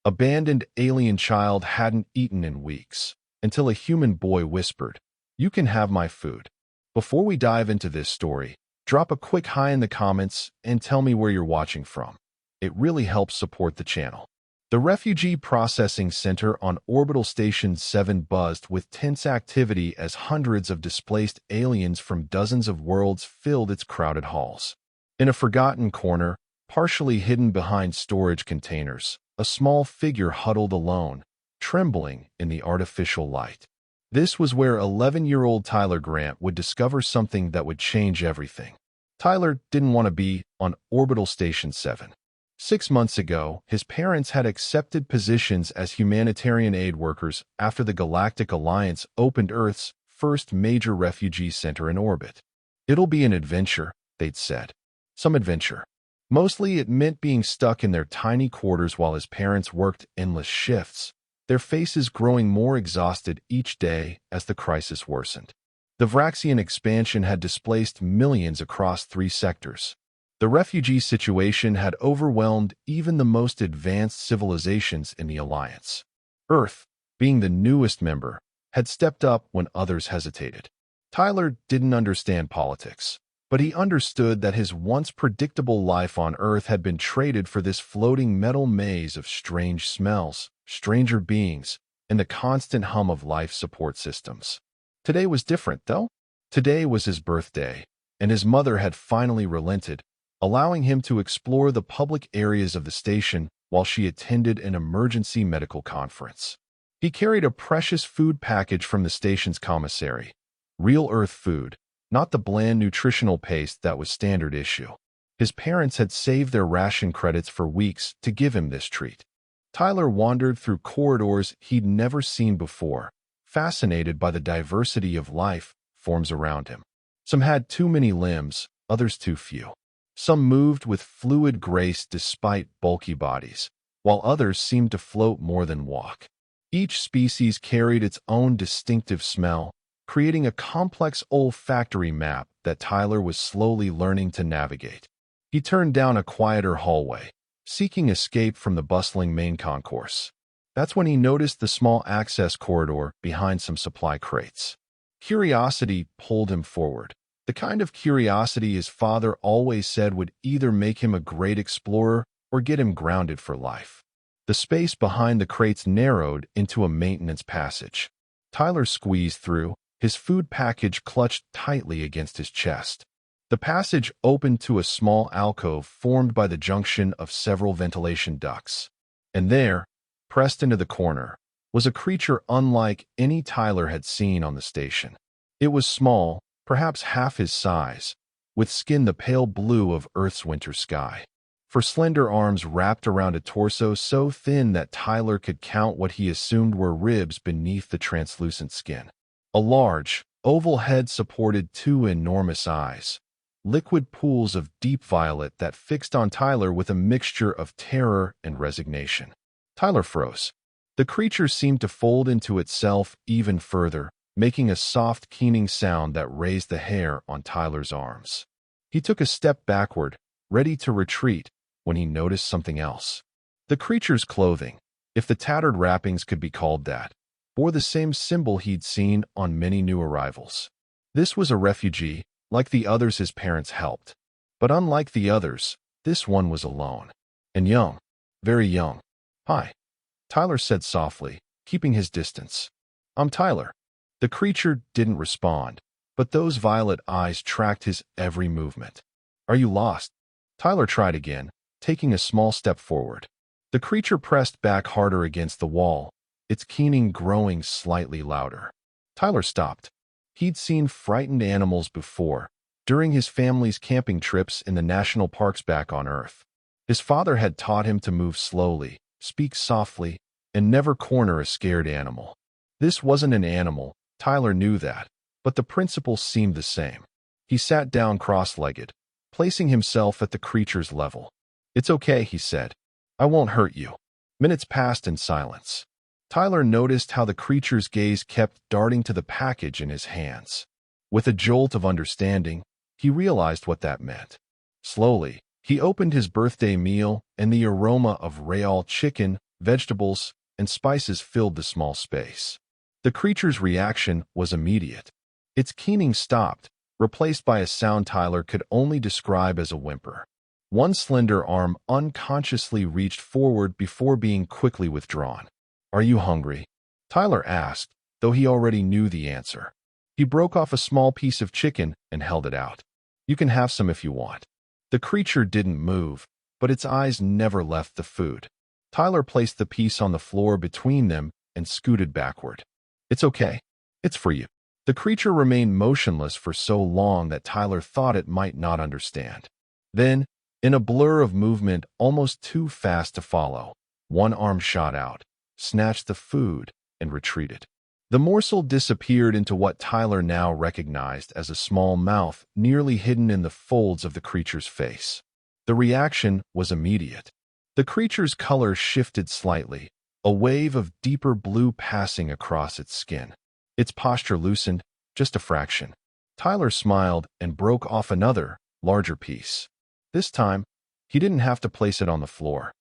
Abandoned alien child hadn't eaten in weeks, until a human boy whispered, "You can have my food." Before we dive into this story, drop a quick hi in the comments and tell me where you're watching from. It really helps support the channel. The Refugee Processing Center on Orbital Station 7 buzzed with tense activity as hundreds of displaced aliens from dozens of worlds filled its crowded halls. In a forgotten corner, partially hidden behind storage containers, a small figure huddled alone, trembling in the artificial light. This was where 11-year-old Tyler Grant would discover something that would change everything. Tyler didn't want to be on Orbital Station 7. 6 months ago, his parents had accepted positions as humanitarian aid workers after the Galactic Alliance opened Earth's first major refugee center in orbit. "It'll be an adventure," they'd said. Some adventure. Mostly it meant being stuck in their tiny quarters while his parents worked endless shifts, their faces growing more exhausted each day as the crisis worsened. The Vraxian expansion had displaced millions across 3 sectors. The refugee situation had overwhelmed even the most advanced civilizations in the Alliance. Earth, being the newest member, had stepped up when others hesitated. Tyler didn't understand politics, but he understood that his once predictable life on Earth had been traded for this floating metal maze of strange smells, stranger beings, and the constant hum of life support systems. Today was different, though. Today was his birthday, and his mother had finally relented, allowing him to explore the public areas of the station while she attended an emergency medical conference. He carried a precious food package from the station's commissary. Real Earth food, not the bland nutritional paste that was standard issue. His parents had saved their ration credits for weeks to give him this treat. Tyler wandered through corridors he'd never seen before, fascinated by the diversity of life forms around him. Some had too many limbs, others too few. Some moved with fluid grace despite bulky bodies, while others seemed to float more than walk. Each species carried its own distinctive smell, creating a complex olfactory map that Tyler was slowly learning to navigate. He turned down a quieter hallway, seeking escape from the bustling main concourse. That's when he noticed the small access corridor behind some supply crates. Curiosity pulled him forward. The kind of curiosity his father always said would either make him a great explorer or get him grounded for life. The space behind the crates narrowed into a maintenance passage. Tyler squeezed through, his food package clutched tightly against his chest. The passage opened to a small alcove formed by the junction of several ventilation ducts. And there, pressed into the corner, was a creature unlike any Tyler had seen on the station. It was small, perhaps half his size, with skin the pale blue of Earth's winter sky. For slender arms wrapped around a torso so thin that Tyler could count what he assumed were ribs beneath the translucent skin. A large, oval head supported 2 enormous eyes, liquid pools of deep violet that fixed on Tyler with a mixture of terror and resignation. Tyler froze. The creature seemed to fold into itself even further, making a soft, keening sound that raised the hair on Tyler's arms. He took a step backward, ready to retreat, when he noticed something else. The creature's clothing, if the tattered wrappings could be called that, bore the same symbol he'd seen on many new arrivals. This was a refugee, like the others his parents helped. But unlike the others, this one was alone. And young. Very young. "Hi," Tyler said softly, keeping his distance. "I'm Tyler." The creature didn't respond, but those violet eyes tracked his every movement. "Are you lost?" Tyler tried again, taking a small step forward. The creature pressed back harder against the wall, its keening growing slightly louder. Tyler stopped. He'd seen frightened animals before, during his family's camping trips in the national parks back on Earth. His father had taught him to move slowly, speak softly, and never corner a scared animal. This wasn't an animal, Tyler knew that, but the principle seemed the same. He sat down cross-legged, placing himself at the creature's level. "It's okay," he said. "I won't hurt you." Minutes passed in silence. Tyler noticed how the creature's gaze kept darting to the package in his hands. With a jolt of understanding, he realized what that meant. Slowly, he opened his birthday meal, and the aroma of Real chicken vegetables, and spices filled the small space. The creature's reaction was immediate. Its keening stopped, replaced by a sound Tyler could only describe as a whimper. One slender arm unconsciously reached forward before being quickly withdrawn. "Are you hungry?" Tyler asked, though he already knew the answer. He broke off a small piece of chicken and held it out. "You can have some if you want." The creature didn't move, but its eyes never left the food. Tyler placed the piece on the floor between them and scooted backward. "It's okay. It's for you." The creature remained motionless for so long that Tyler thought it might not understand. Then, in a blur of movement almost too fast to follow, one arm shot out, snatched the food, and retreated. The morsel disappeared into what Tyler now recognized as a small mouth nearly hidden in the folds of the creature's face. The reaction was immediate. The creature's color shifted slightly, a wave of deeper blue passing across its skin. Its posture loosened, just a fraction. Tyler smiled and broke off another, larger piece. This time, he didn't have to place it on the floor.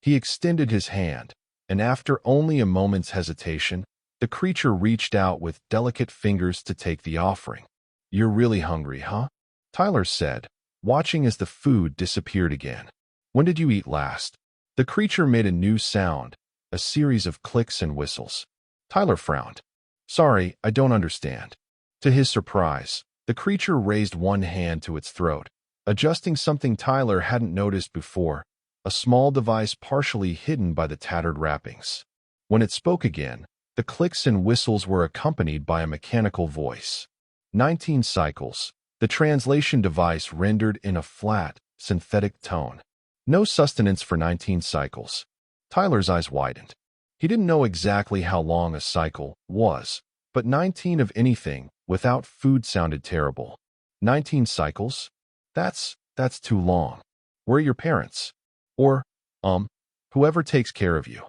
He extended his hand, and after only a moment's hesitation, the creature reached out with delicate fingers to take the offering. "You're really hungry, huh?" Tyler said, watching as the food disappeared again. "When did you eat last?" The creature made a new sound, a series of clicks and whistles. Tyler frowned. "Sorry, I don't understand." To his surprise, the creature raised one hand to its throat, adjusting something Tyler hadn't noticed before, a small device partially hidden by the tattered wrappings. When it spoke again, the clicks and whistles were accompanied by a mechanical voice. 19 cycles, the translation device rendered in a flat, synthetic tone. No sustenance for 19 cycles. Tyler's eyes widened. He didn't know exactly how long a cycle was, but 19 of anything without food sounded terrible. 19 cycles? That's too long. Where are your parents? Or, whoever takes care of you.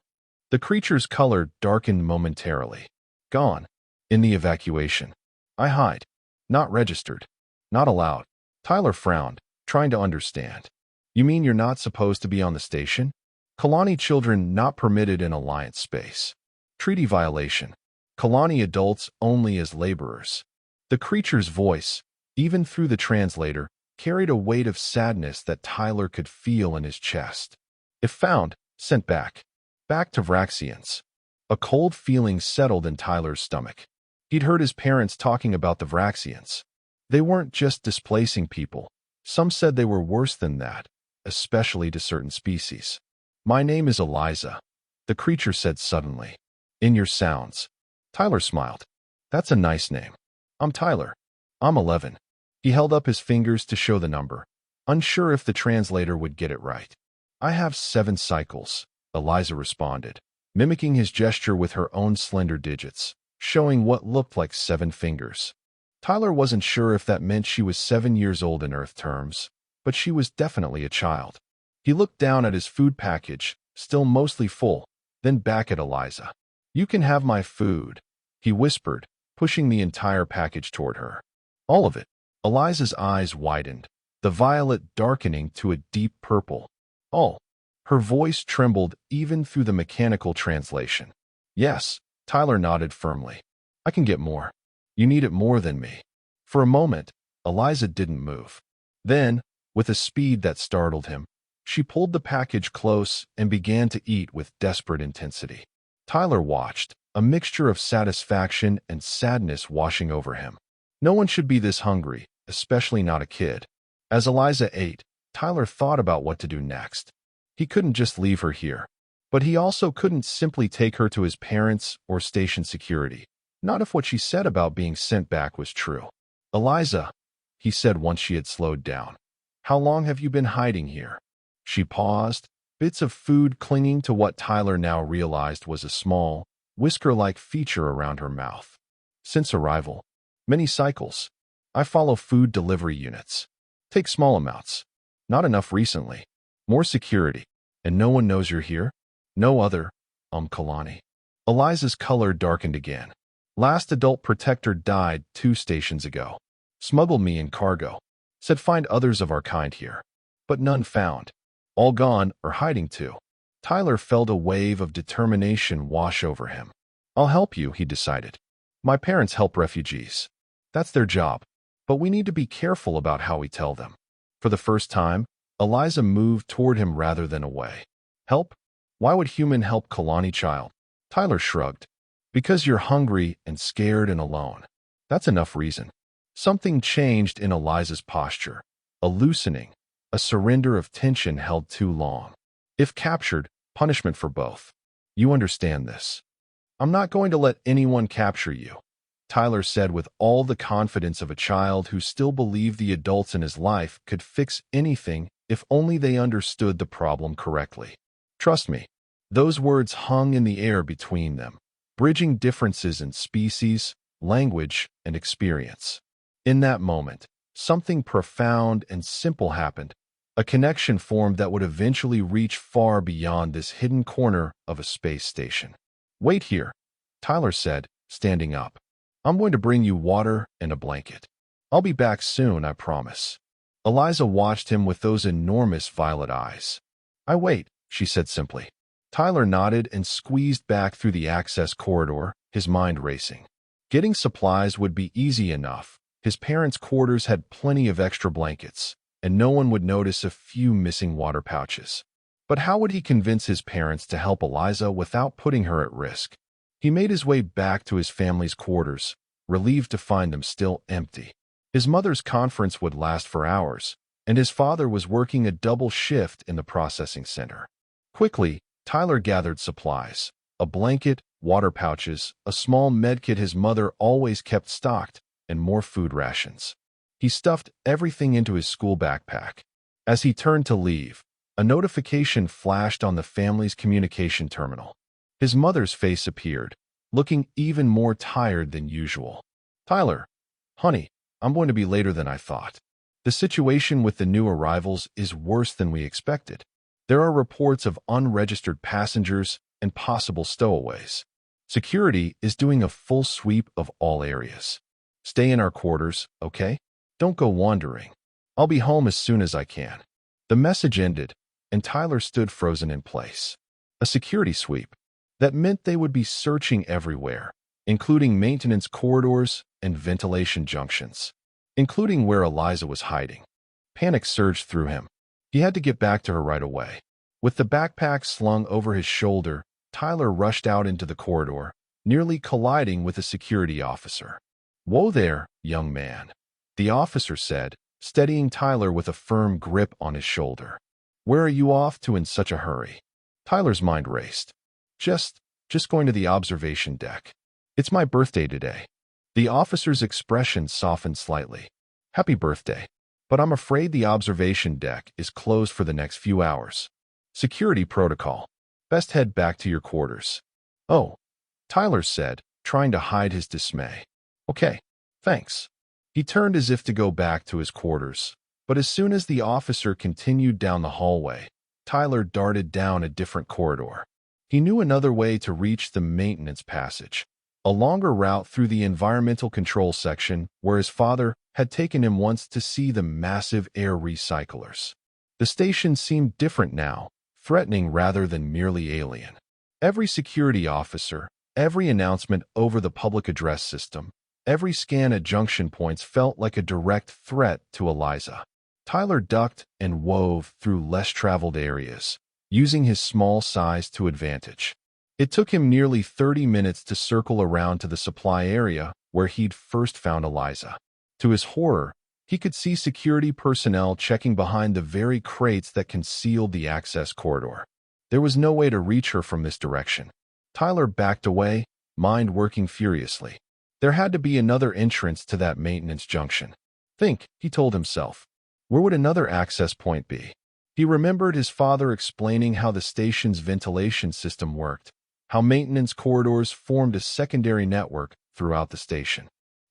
The creature's color darkened momentarily. Gone. In the evacuation. I hide. Not registered. Not allowed. Tyler frowned, trying to understand. You mean you're not supposed to be on the station? Kalani children not permitted in Alliance space. Treaty violation. Kalani adults only as laborers. The creature's voice, even through the translator, carried a weight of sadness that Tyler could feel in his chest. If found, sent back. Back to Vraxians. A cold feeling settled in Tyler's stomach. He'd heard his parents talking about the Vraxians. They weren't just displacing people. Some said they were worse than that, especially to certain species. My name is Eliza, the creature said suddenly. In your sounds. Tyler smiled. That's a nice name. I'm Tyler. I'm 11. He held up his fingers to show the number, unsure if the translator would get it right. I have 7 cycles, Eliza responded, mimicking his gesture with her own slender digits, showing what looked like 7 fingers. Tyler wasn't sure if that meant she was 7 years old in Earth terms, but she was definitely a child. He looked down at his food package, still mostly full, then back at Eliza. You can have my food, he whispered, pushing the entire package toward her. All of it. Eliza's eyes widened, the violet darkening to a deep purple. All. Her voice trembled even through the mechanical translation. Yes, Tyler nodded firmly. I can get more. You need it more than me. For a moment, Eliza didn't move. Then, with a speed that startled him, she pulled the package close and began to eat with desperate intensity. Tyler watched, a mixture of satisfaction and sadness washing over him. No one should be this hungry, especially not a kid. As Eliza ate, Tyler thought about what to do next. He couldn't just leave her here, but he also couldn't simply take her to his parents or station security, not if what she said about being sent back was true. Eliza, he said once she had slowed down, how long have you been hiding here? She paused, bits of food clinging to what Tyler now realized was a small, whisker-like feature around her mouth. Since arrival. Many cycles. I follow food delivery units. Take small amounts. Not enough recently. More security. And no one knows you're here? No other, Kalani. Eliza's color darkened again. Last adult protector died 2 stations ago. Smuggled me in cargo. Said find others of our kind here. But none found. All gone or hiding too. Tyler felt a wave of determination wash over him. I'll help you, he decided. My parents help refugees. That's their job. But we need to be careful about how we tell them. For the first time, Eliza moved toward him rather than away. Help? Why would human help Kalani child? Tyler shrugged. Because you're hungry and scared and alone. That's enough reason. Something changed in Eliza's posture. A loosening, a surrender of tension held too long. If captured, punishment for both. You understand this. I'm not going to let anyone capture you, Tyler said with all the confidence of a child who still believed the adults in his life could fix anything if only they understood the problem correctly. Trust me. Those words hung in the air between them, bridging differences in species, language, and experience. In that moment, something profound and simple happened. A connection formed that would eventually reach far beyond this hidden corner of a space station. Wait here, Tyler said, standing up. I'm going to bring you water and a blanket. I'll be back soon, I promise. Eliza watched him with those enormous violet eyes. I wait, she said simply. Tyler nodded and squeezed back through the access corridor, his mind racing. Getting supplies would be easy enough. His parents' quarters had plenty of extra blankets, and no one would notice a few missing water pouches. But how would he convince his parents to help Eliza without putting her at risk? He made his way back to his family's quarters, relieved to find them still empty. His mother's conference would last for hours, and his father was working a double shift in the processing center. Quickly, Tyler gathered supplies, a blanket, water pouches, a small medkit his mother always kept stocked, and more food rations. He stuffed everything into his school backpack. As he turned to leave, a notification flashed on the family's communication terminal. His mother's face appeared, looking even more tired than usual. Tyler, honey, I'm going to be later than I thought. The situation with the new arrivals is worse than we expected. There are reports of unregistered passengers and possible stowaways. Security is doing a full sweep of all areas. Stay in our quarters, okay? Don't go wandering. I'll be home as soon as I can. The message ended, and Tyler stood frozen in place. A security sweep. That meant they would be searching everywhere, including maintenance corridors and ventilation junctions, including where Eliza was hiding. Panic surged through him. He had to get back to her right away. With the backpack slung over his shoulder, Tyler rushed out into the corridor, nearly colliding with a security officer. Whoa there, young man, the officer said, steadying Tyler with a firm grip on his shoulder. Where are you off to in such a hurry? Tyler's mind raced. Just going to the observation deck. It's my birthday today. The officer's expression softened slightly. Happy birthday. But I'm afraid the observation deck is closed for the next few hours. Security protocol. Best head back to your quarters. Oh, Tyler said, trying to hide his dismay. Okay, thanks. He turned as if to go back to his quarters, but as soon as the officer continued down the hallway, Tyler darted down a different corridor. He knew another way to reach the maintenance passage, a longer route through the environmental control section where his father had taken him once to see the massive air recyclers. The station seemed different now, threatening rather than merely alien. Every security officer, every announcement over the public address system, every scan at junction points felt like a direct threat to Eliza. Tyler ducked and wove through less traveled areas, using his small size to advantage. It took him nearly 30 minutes to circle around to the supply area where he'd first found Eliza. To his horror, he could see security personnel checking behind the very crates that concealed the access corridor. There was no way to reach her from this direction. Tyler backed away, mind working furiously. There had to be another entrance to that maintenance junction. Think, he told himself. Where would another access point be? He remembered his father explaining how the station's ventilation system worked, how maintenance corridors formed a secondary network throughout the station.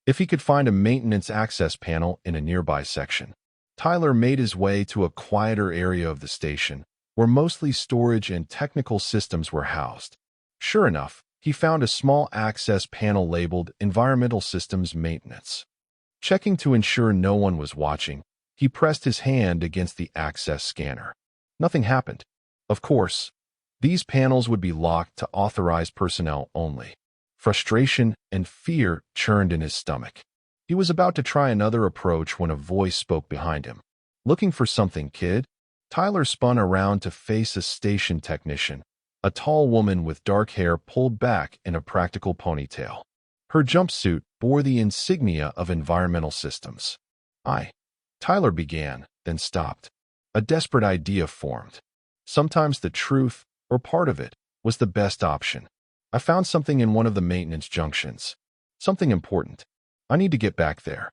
If he could find a maintenance access panel in a nearby section, Tyler made his way to a quieter area of the station, where mostly storage and technical systems were housed. Sure enough, he found a small access panel labeled Environmental Systems Maintenance. Checking to ensure no one was watching, he pressed his hand against the access scanner. Nothing happened. Of course, These panels would be locked to authorized personnel only. Frustration and fear churned in his stomach. He was about to try another approach when a voice spoke behind him. "Looking for something, kid?" Tyler spun around to face a station technician, a tall woman with dark hair pulled back in a practical ponytail. Her jumpsuit bore the insignia of environmental systems. Tyler began, then stopped. A desperate idea formed. Sometimes the truth, or part of it, was the best option. "I found something in one of the maintenance junctions. Something important. I need to get back there."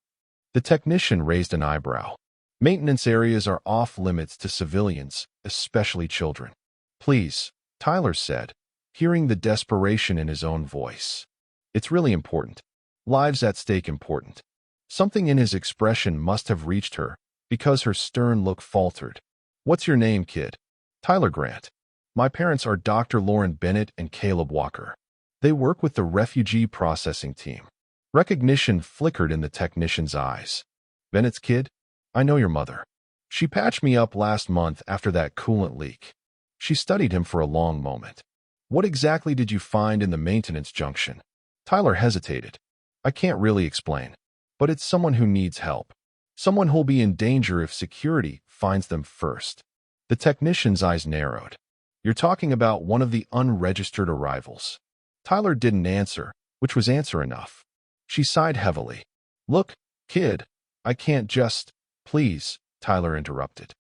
The technician raised an eyebrow. "Maintenance areas are off-limits to civilians, especially children." "Please," Tyler said, hearing the desperation in his own voice. "It's really important. Lives at stake important." Something in his expression must have reached her, because her stern look faltered. "What's your name, kid?" "Tyler Grant. My parents are Dr. Lauren Bennett and Caleb Walker. They work with the refugee processing team." Recognition flickered in the technician's eyes. "Bennett's kid? I know your mother. She patched me up last month after that coolant leak." She studied him for a long moment. "What exactly did you find in the maintenance junction?" Tyler hesitated. "I can't really explain, but it's someone who needs help. Someone who'll be in danger if security finds them first." The technician's eyes narrowed. "You're talking about one of the unregistered arrivals." Tyler didn't answer, which was answer enough. She sighed heavily. "Look, kid, I can't just—" "Please," Tyler interrupted.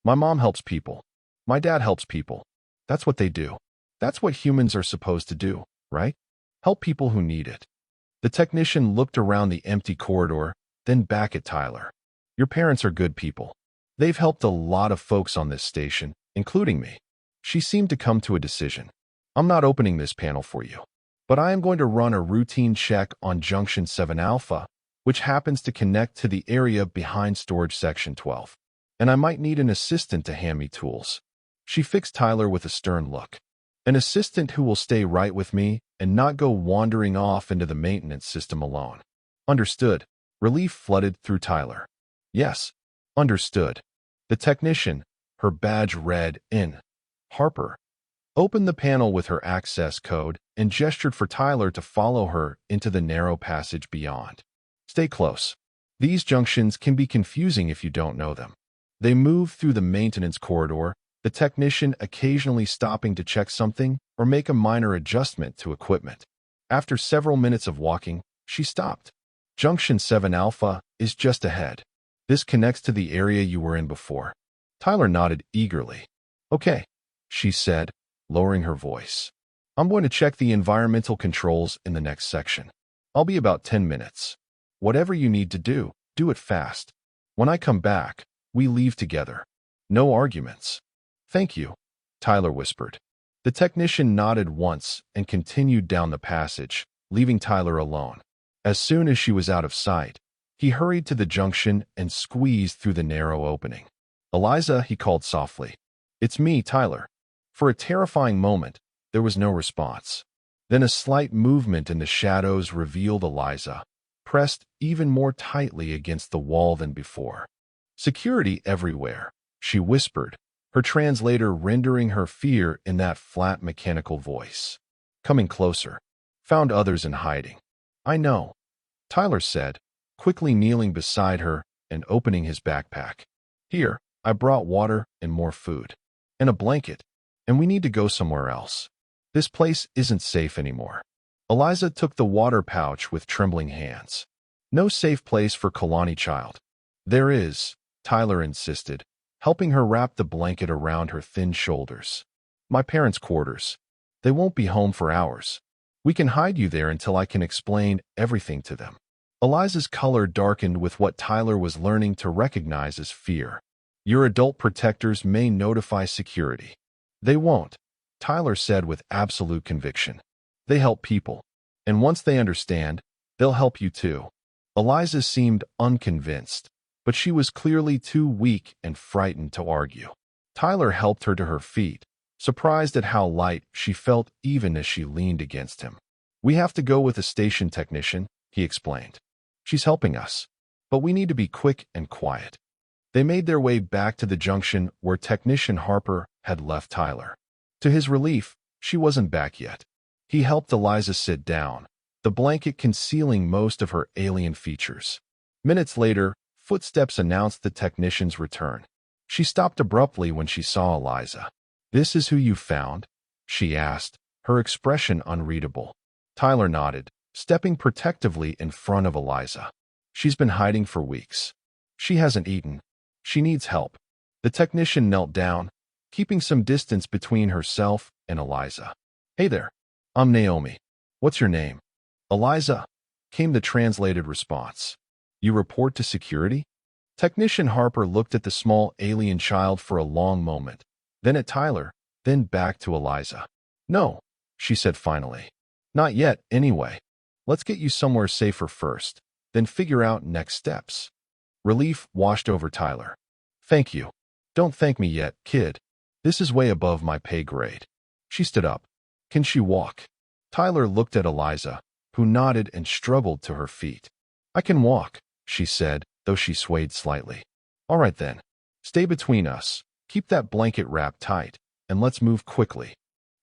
"My mom helps people. My dad helps people. That's what they do. That's what humans are supposed to do, right? Help people who need it." The technician looked around the empty corridor, then back at Tyler. "Your parents are good people. They've helped a lot of folks on this station, including me." She seemed to come to a decision. "I'm not opening this panel for you, but I am going to run a routine check on Junction 7 Alpha, which happens to connect to the area behind Storage Section 12. And I might need an assistant to hand me tools." She fixed Tyler with a stern look. "An assistant who will stay right with me and not go wandering off into the maintenance system alone." "Understood." Relief flooded through Tyler. "Yes, understood." The technician, her badge red in Harper, opened the panel with her access code and gestured for Tyler to follow her into the narrow passage beyond. "Stay close. These junctions can be confusing if you don't know them." They moved through the maintenance corridor, the technician occasionally stopping to check something or make a minor adjustment to equipment. After several minutes of walking, she stopped. "Junction 7 Alpha is just ahead. This connects to the area you were in before." Tyler nodded eagerly. "Okay," she said, lowering her voice. "I'm going to check the environmental controls in the next section. I'll be about 10 minutes. Whatever you need to do, do it fast. When I come back, we leave together. No arguments." "Thank you," Tyler whispered. The technician nodded once and continued down the passage, leaving Tyler alone. As soon as she was out of sight, he hurried to the junction and squeezed through the narrow opening. "Eliza," he called softly. "It's me, Tyler." For a terrifying moment, there was no response. Then a slight movement in the shadows revealed Eliza, pressed even more tightly against the wall than before. "Security everywhere," she whispered, her translator rendering her fear in that flat mechanical voice. Coming closer. "Found others in hiding." "I know," Tyler said, quickly kneeling beside her and opening his backpack. "Here, I brought water and more food. And a blanket. And we need to go somewhere else. This place isn't safe anymore." Eliza took the water pouch with trembling hands. "No safe place for Kalani child." "There is," Tyler insisted, helping her wrap the blanket around her thin shoulders. "My parents' quarters. They won't be home for hours. We can hide you there until I can explain everything to them." Eliza's color darkened with what Tyler was learning to recognize as fear. "Your adult protectors may notify security." "They won't," Tyler said with absolute conviction. "They help people. And once they understand, they'll help you too." Eliza seemed unconvinced, but she was clearly too weak and frightened to argue. Tyler helped her to her feet, surprised at how light she felt even as she leaned against him. "We have to go with a station technician," he explained. "She's helping us, but we need to be quick and quiet." They made their way back to the junction where Technician Harper had left Tyler. To his relief, she wasn't back yet. He helped Eliza sit down, the blanket concealing most of her alien features. Minutes later, footsteps announced the technician's return. She stopped abruptly when she saw Eliza. "This is who you found?" she asked, her expression unreadable. Tyler nodded, stepping protectively in front of Eliza. "She's been hiding for weeks. She hasn't eaten. She needs help." The technician knelt down, keeping some distance between herself and Eliza. "Hey there. I'm Naomi. What's your name?" "Eliza," came the translated response. "You report to security?" Technician Harper looked at the small alien child for a long moment, then at Tyler, then back to Eliza. "No," she said finally. "Not yet, anyway. Let's get you somewhere safer first, then figure out next steps." Relief washed over Tyler. "Thank you. Don't thank me yet, kid. This is way above my pay grade." She stood up. "Can she walk?" Tyler looked at Eliza, who nodded and struggled to her feet. "I can walk," she said, though she swayed slightly. "All right then. Stay between us, keep that blanket wrapped tight, and let's move quickly."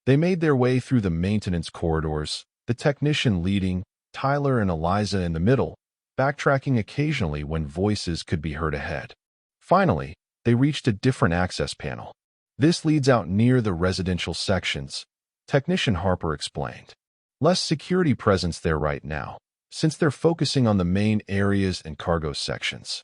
They made their way through the maintenance corridors, the technician leading, Tyler and Eliza in the middle, backtracking occasionally when voices could be heard ahead. Finally, they reached a different access panel. "This leads out near the residential sections," Technician Harper explained. "Less security presence there right now, since they're focusing on the main areas and cargo sections."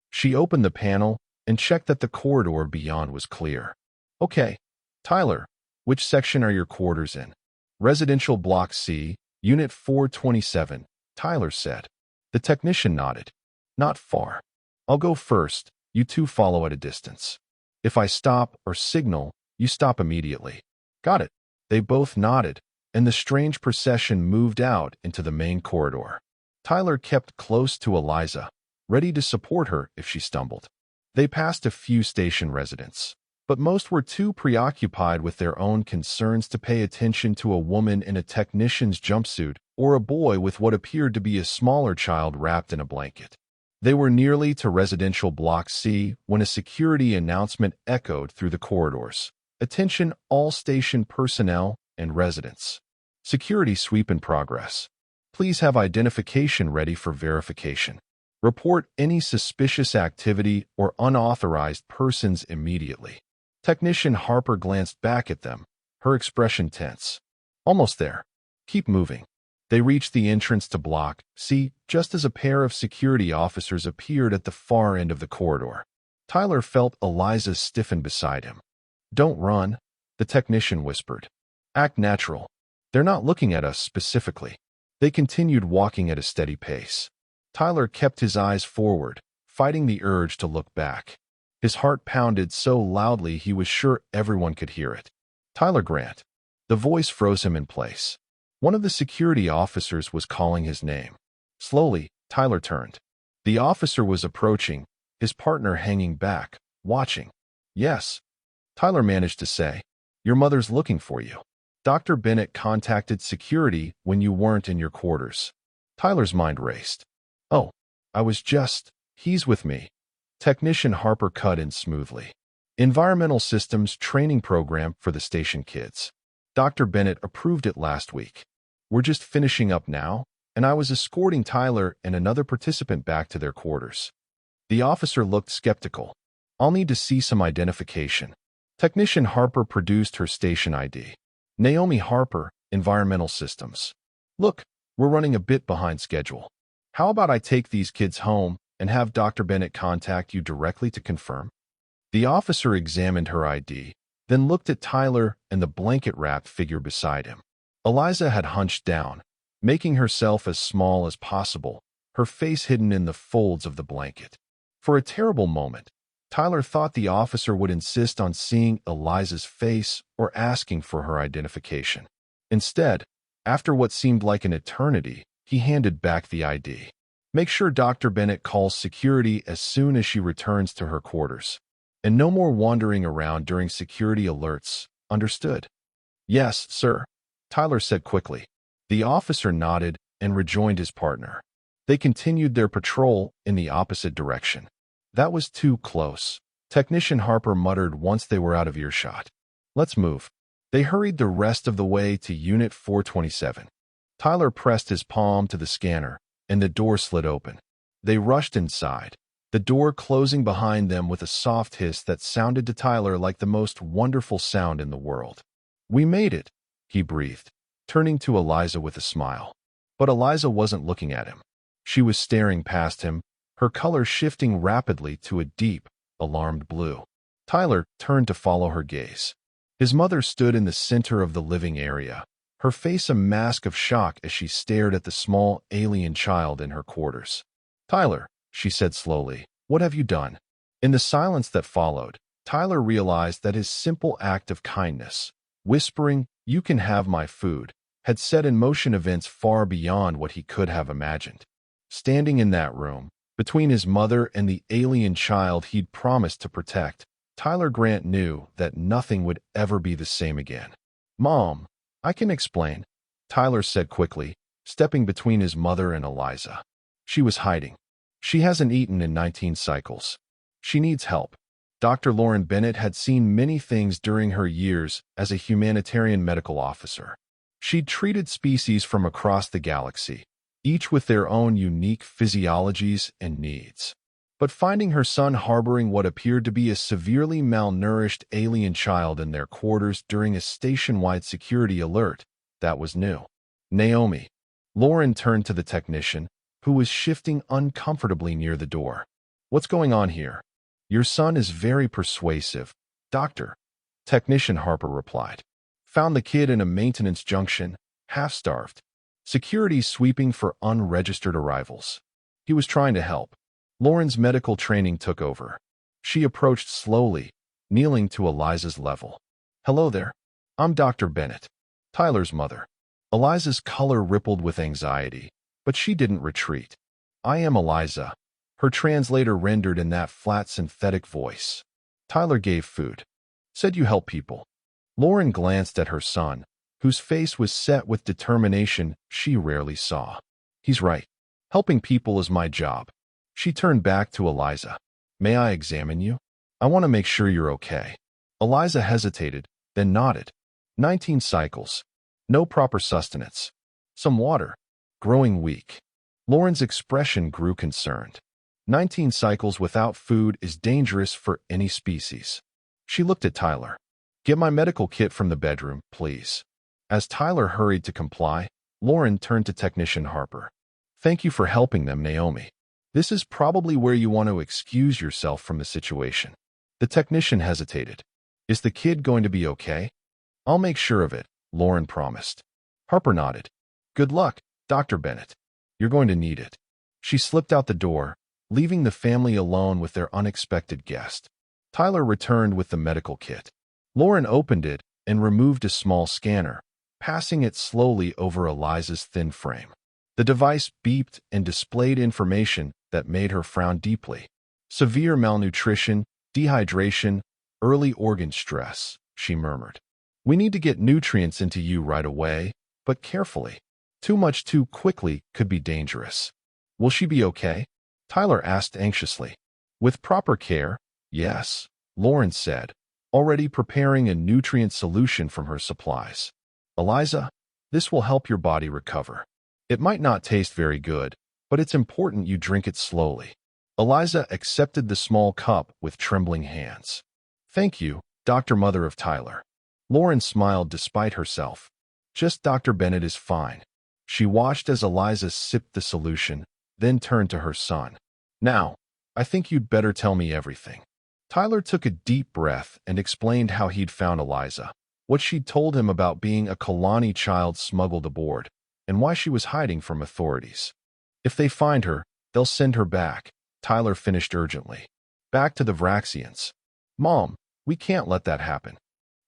She opened the panel and checked that the corridor beyond was clear. "Okay, Tyler, which section are your quarters in?" "Residential Block C, Unit 427, Tyler said. The technician nodded. "Not far. I'll go first, you two follow at a distance. If I stop or signal, you stop immediately." "Got it." They both nodded, and the strange procession moved out into the main corridor. Tyler kept close to Eliza, ready to support her if she stumbled. They passed a few station residents, but most were too preoccupied with their own concerns to pay attention to a woman in a technician's jumpsuit or a boy with what appeared to be a smaller child wrapped in a blanket. They were nearly to Residential Block C when a security announcement echoed through the corridors. "Attention all station personnel and residents. Security sweep in progress. Please have identification ready for verification. Report any suspicious activity or unauthorized persons immediately." Technician Harper glanced back at them, her expression tense. "Almost there. Keep moving." They reached the entrance to Block C just as a pair of security officers appeared at the far end of the corridor. Tyler felt Eliza stiffen beside him. "Don't run," the technician whispered. "Act natural. They're not looking at us specifically." They continued walking at a steady pace. Tyler kept his eyes forward, fighting the urge to look back. His heart pounded so loudly he was sure everyone could hear it. "Tyler Grant." The voice froze him in place. One of the security officers was calling his name. Slowly, Tyler turned. The officer was approaching, his partner hanging back, watching. "Yes," Tyler managed to say. "Your mother's looking for you. Dr. Bennett contacted security when you weren't in your quarters." Tyler's mind raced. "Oh, he's with me." Technician Harper cut in smoothly. "Environmental Systems Training Program for the station kids. Dr. Bennett approved it last week. We're just finishing up now, and I was escorting Tyler and another participant back to their quarters." The officer looked skeptical. "I'll need to see some identification." Technician Harper produced her station ID. "Naomi Harper, Environmental Systems. Look, we're running a bit behind schedule. How about I take these kids home and have Dr. Bennett contact you directly to confirm?" The officer examined her ID, then looked at Tyler and the blanket-wrapped figure beside him. Eliza had hunched down, making herself as small as possible, her face hidden in the folds of the blanket. For a terrible moment, Tyler thought the officer would insist on seeing Eliza's face or asking for her identification. Instead, after what seemed like an eternity, he handed back the ID. "Make sure Dr. Bennett calls security as soon as she returns to her quarters. And no more wandering around during security alerts, understood?" "Yes, sir," Tyler said quickly. The officer nodded and rejoined his partner. They continued their patrol in the opposite direction. "That was too close," Technician Harper muttered once they were out of earshot. "Let's move." They hurried the rest of the way to Unit 427. Tyler pressed his palm to the scanner, and the door slid open. They rushed inside, the door closing behind them with a soft hiss that sounded to Tyler like the most wonderful sound in the world. "We made it," he breathed, turning to Eliza with a smile. But Eliza wasn't looking at him. She was staring past him, her color shifting rapidly to a deep, alarmed blue. Tyler turned to follow her gaze. His mother stood in the center of the living area, her face a mask of shock as she stared at the small alien child in her quarters. "Tyler," she said slowly, "what have you done?" In the silence that followed, Tyler realized that his simple act of kindness, whispering, "You can have my food," had set in motion events far beyond what he could have imagined. Standing in that room, between his mother and the alien child he'd promised to protect, Tyler Grant knew that nothing would ever be the same again. "Mom, I can explain," Tyler said quickly, stepping between his mother and Eliza. She was hiding. "She hasn't eaten in 19 cycles. She needs help." Dr. Lauren Bennett had seen many things during her years as a humanitarian medical officer. She'd treated species from across the galaxy, each with their own unique physiologies and needs. But finding her son harboring what appeared to be a severely malnourished alien child in their quarters during a station-wide security alert, that was new. "Naomi." Lauren turned to the technician, who was shifting uncomfortably near the door. "What's going on here?" "Your son is very persuasive, Doctor," Technician Harper replied. "Found the kid in a maintenance junction, half-starved. Security sweeping for unregistered arrivals. He was trying to help." Lauren's medical training took over. She approached slowly, kneeling to Eliza's level. "Hello there. I'm Dr. Bennett, Tyler's mother." Eliza's color rippled with anxiety, but she didn't retreat. "I am Eliza," her translator rendered in that flat synthetic voice. "Tyler gave food. Said you help people." Lauren glanced at her son, whose face was set with determination she rarely saw. "He's right. Helping people is my job." She turned back to Eliza. "May I examine you? I want to make sure you're okay." Eliza hesitated, then nodded. 19 cycles. No proper sustenance. Some water. Growing weak. Lauren's expression grew concerned. 19 cycles without food is dangerous for any species. She looked at Tyler. "Get my medical kit from the bedroom, please." As Tyler hurried to comply, Lauren turned to Technician Harper. "Thank you for helping them, Naomi. This is probably where you want to excuse yourself from the situation." The technician hesitated. "Is the kid going to be okay?" "I'll make sure of it," Lauren promised. Harper nodded. "Good luck, Dr. Bennett. You're going to need it." She slipped out the door, leaving the family alone with their unexpected guest. Tyler returned with the medical kit. Lauren opened it and removed a small scanner, passing it slowly over Eliza's thin frame. The device beeped and displayed information that made her frown deeply. "Severe malnutrition, dehydration, early organ stress," she murmured. "We need to get nutrients into you right away, but carefully. Too much too quickly could be dangerous." "Will she be okay?" Tyler asked anxiously. "With proper care, yes," Lauren said, already preparing a nutrient solution from her supplies. "Eliza, this will help your body recover. It might not taste very good, but it's important you drink it slowly." Eliza accepted the small cup with trembling hands. "Thank you, Dr. Mother of Tyler." Lauren smiled despite herself. "Just Dr. Bennett is fine." She watched as Eliza sipped the solution, then turned to her son. "Now, I think you'd better tell me everything." Tyler took a deep breath and explained how he'd found Eliza, what she'd told him about being a Kalani child smuggled aboard, and why she was hiding from authorities. "If they find her, they'll send her back," Tyler finished urgently. "Back to the Vraxians." "Mom, we can't let that happen."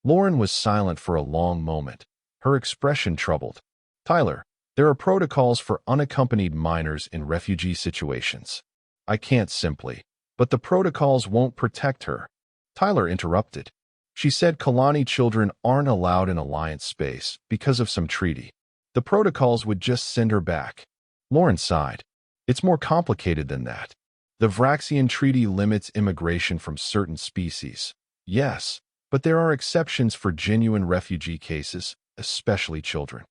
Lauren was silent for a long moment, her expression troubled. "Tyler, there are protocols for unaccompanied minors in refugee situations. I can't simply, but the protocols won't protect her." Tyler interrupted. "She said Kalani children aren't allowed in Alliance space because of some treaty. The protocols would just send her back." Lauren sighed. "It's more complicated than that. The Vraxian Treaty limits immigration from certain species. Yes, But there are exceptions for genuine refugee cases, especially children.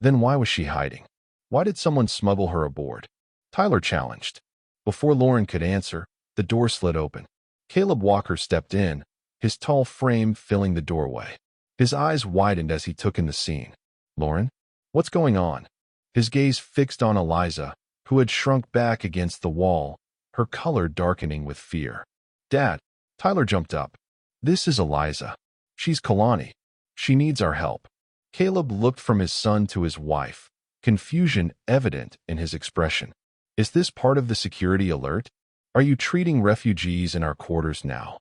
Then why was she hiding? Why did someone smuggle her aboard? Tyler challenged. Before Lauren could answer, the door slid open. Caleb Walker stepped in, his tall frame filling the doorway. His eyes widened as he took in the scene. Lauren? What's going on? His gaze fixed on Eliza, who had shrunk back against the wall, her color darkening with fear. Dad, Tyler jumped up. This is Eliza. She's Kalani. She needs our help. Caleb looked from his son to his wife, confusion evident in his expression. Is this part of the security alert? Are you treating refugees in our quarters now?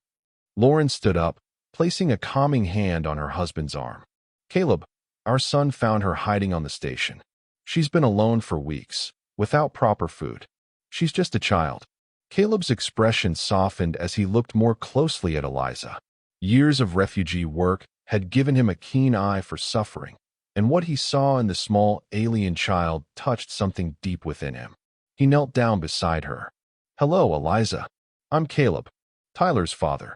Lauren stood up, placing a calming hand on her husband's arm. Caleb, our son found her hiding on the station. She's been alone for weeks, without proper food. She's just a child. Caleb's expression softened as he looked more closely at Eliza. Years of refugee work had given him a keen eye for suffering, and what he saw in the small alien child touched something deep within him. He knelt down beside her. Hello, Eliza. I'm Caleb, Tyler's father.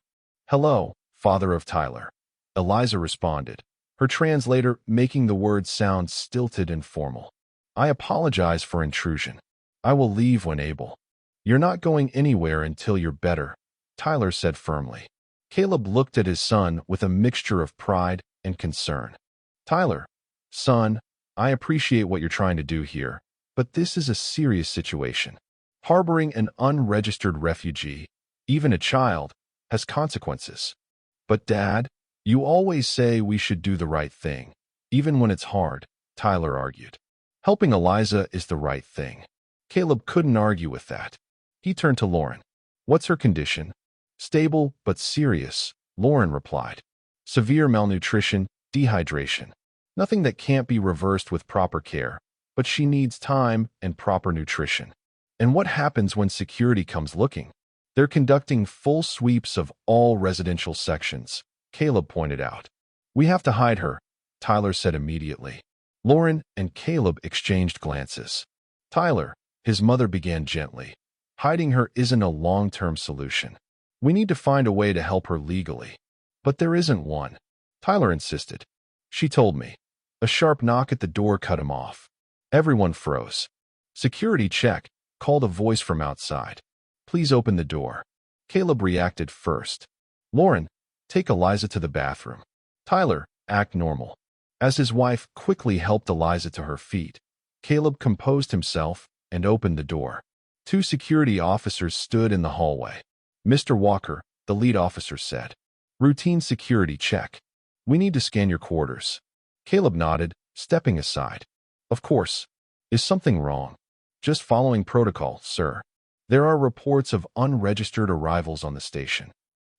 Hello, father of Tyler. Eliza responded, her translator making the words sound stilted and formal. I apologize for intrusion. I will leave when able. You're not going anywhere until you're better, Tyler said firmly. Caleb looked at his son with a mixture of pride and concern. Tyler, son, I appreciate what you're trying to do here, but this is a serious situation. Harboring an unregistered refugee, even a child, has consequences. But Dad, you always say we should do the right thing, even when it's hard, Tyler argued. Helping Eliza is the right thing. Caleb couldn't argue with that. He turned to Lauren. What's her condition? Stable, but serious, Lauren replied. Severe malnutrition, dehydration. Nothing that can't be reversed with proper care, but she needs time and proper nutrition. And what happens when security comes looking? They're conducting full sweeps of all residential sections, Caleb pointed out. We have to hide her, Tyler said immediately. Lauren and Caleb exchanged glances. Tyler, his mother began gently. Hiding her isn't a long-term solution. We need to find a way to help her legally. But there isn't one, Tyler insisted. She told me. A sharp knock at the door cut him off. Everyone froze. Security check, called a voice from outside. Please open the door. Caleb reacted first. Lauren, take Eliza to the bathroom. Tyler, act normal. As his wife quickly helped Eliza to her feet, Caleb composed himself and opened the door. Two security officers stood in the hallway. Mr. Walker, the lead officer said. Routine security check. We need to scan your quarters. Caleb nodded, stepping aside. Of course. Is something wrong? Just following protocol, sir. There are reports of unregistered arrivals on the station.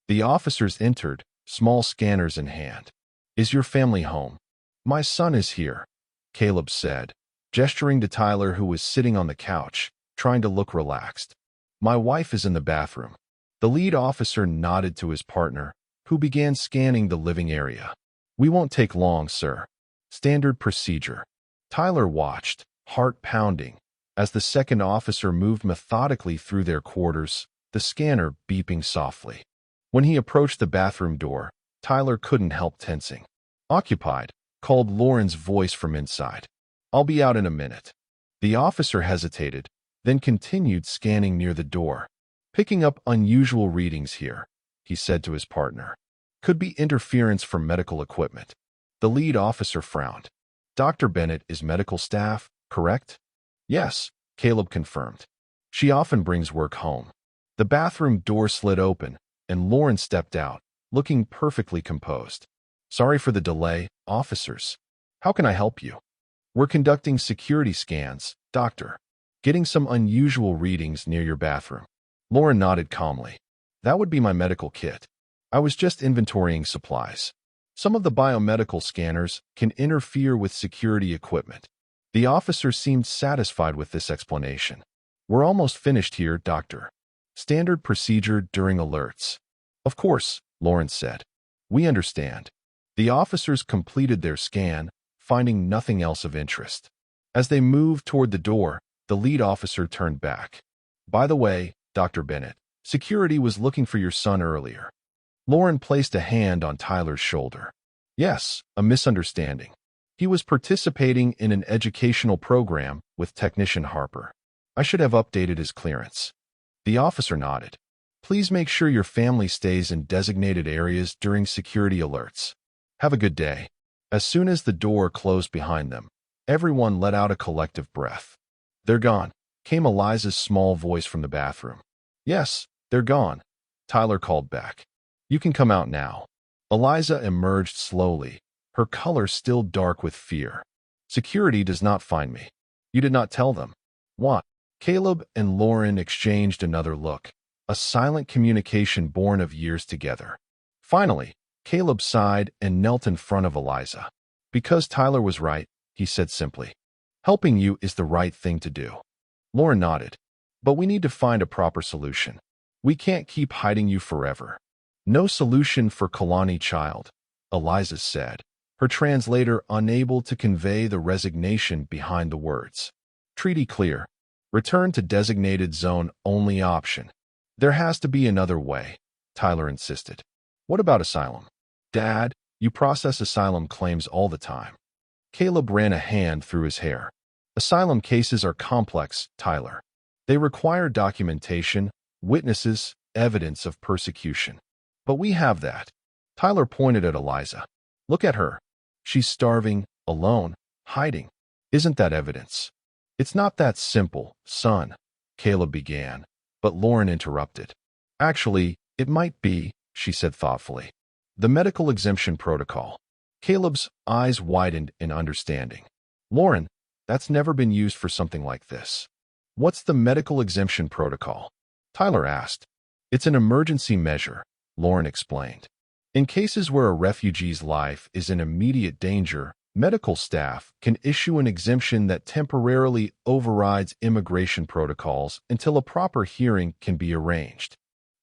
The officers entered, small scanners in hand. Is your family home? My son is here, Caleb said, gesturing to Tyler, who was sitting on the couch, trying to look relaxed. My wife is in the bathroom. The lead officer nodded to his partner, who began scanning the living area. We won't take long, sir. Standard procedure. Tyler watched, heart pounding, as the second officer moved methodically through their quarters, the scanner beeping softly. When he approached the bathroom door, Tyler couldn't help tensing. Occupied, called Lauren's voice from inside. I'll be out in a minute. The officer hesitated, then continued scanning near the door. Picking up unusual readings here, he said to his partner. Could be interference from medical equipment. The lead officer frowned. Dr. Bennett is medical staff, correct? Yes, Caleb confirmed. She often brings work home. The bathroom door slid open, and Lauren stepped out, looking perfectly composed. Sorry for the delay, officers. How can I help you? We're conducting security scans, doctor. Getting some unusual readings near your bathroom. Lauren nodded calmly. That would be my medical kit. I was just inventorying supplies. Some of the biomedical scanners can interfere with security equipment. The officer seemed satisfied with this explanation. We're almost finished here, doctor. Standard procedure during alerts. Of course, Lauren said. We understand. The officers completed their scan, finding nothing else of interest. As they moved toward the door, the lead officer turned back. By the way, Dr. Bennett, security was looking for your son earlier. Lauren placed a hand on Tyler's shoulder. Yes, a misunderstanding. He was participating in an educational program with Technician Harper. I should have updated his clearance. The officer nodded. Please make sure your family stays in designated areas during security alerts. Have a good day. As soon as the door closed behind them, everyone let out a collective breath. They're gone, came Eliza's small voice from the bathroom. Yes, they're gone, Tyler called back. You can come out now. Eliza emerged slowly, her color still dark with fear. Security does not find me. You did not tell them. What? Caleb and Lauren exchanged another look, a silent communication born of years together. Finally, Caleb sighed and knelt in front of Eliza. Because Tyler was right, he said simply. Helping you is the right thing to do. Lauren nodded. But we need to find a proper solution. We can't keep hiding you forever. No solution for Kalani child, Eliza said, her translator unable to convey the resignation behind the words. Treaty clear. Return to designated zone only option. There has to be another way, Tyler insisted. What about asylum? Dad, you process asylum claims all the time. Caleb ran a hand through his hair. Asylum cases are complex, Tyler. They require documentation, witnesses, evidence of persecution. But we have that. Tyler pointed at Eliza. Look at her. She's starving, alone, hiding. Isn't that evidence? It's not that simple, son, Caleb began, but Lauren interrupted. Actually, it might be, she said thoughtfully. The medical exemption protocol. Caleb's eyes widened in understanding. Lauren, that's never been used for something like this. What's the medical exemption protocol? Tyler asked. It's an emergency measure, Lauren explained. In cases where a refugee's life is in immediate danger, medical staff can issue an exemption that temporarily overrides immigration protocols until a proper hearing can be arranged.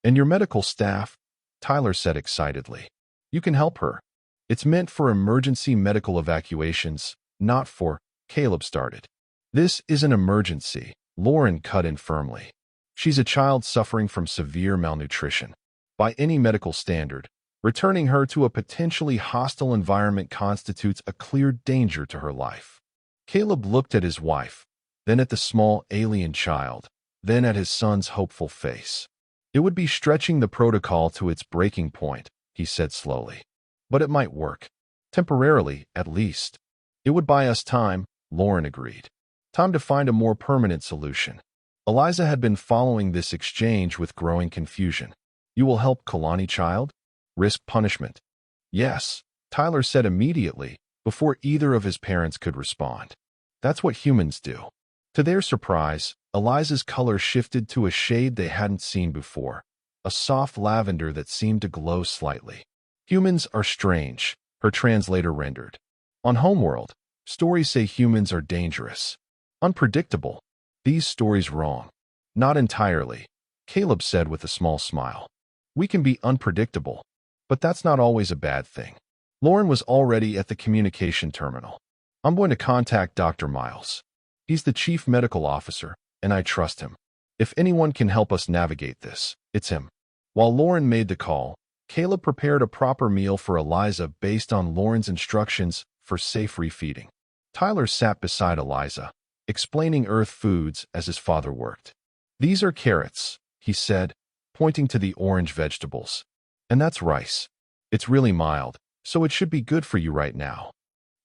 And your medical staff, Tyler said excitedly. You can help her. It's meant for emergency medical evacuations, not for, Caleb started. This is an emergency, Lauren cut in firmly. She's a child suffering from severe malnutrition. By any medical standard, returning her to a potentially hostile environment constitutes a clear danger to her life. Caleb looked at his wife, then at the small alien child, then at his son's hopeful face. It would be stretching the protocol to its breaking point, he said slowly. But it might work. Temporarily, at least. It would buy us time, Lauren agreed. Time to find a more permanent solution. Eliza had been following this exchange with growing confusion. You will help Kalani child? Risk punishment? Yes, Tyler said immediately, before either of his parents could respond. That's what humans do. To their surprise, Eliza's color shifted to a shade they hadn't seen before, a soft lavender that seemed to glow slightly. Humans are strange, her translator rendered. On Homeworld, stories say humans are dangerous. Unpredictable. These stories wrong. Not entirely, Caleb said with a small smile. We can be unpredictable, but that's not always a bad thing. Lauren was already at the communication terminal. I'm going to contact Dr. Miles. He's the chief medical officer, and I trust him. If anyone can help us navigate this, it's him. While Lauren made the call, Caleb prepared a proper meal for Eliza based on Lauren's instructions for safe refeeding. Tyler sat beside Eliza, explaining Earth foods as his father worked. These are carrots, he said, pointing to the orange vegetables. And that's rice. It's really mild, so it should be good for you right now.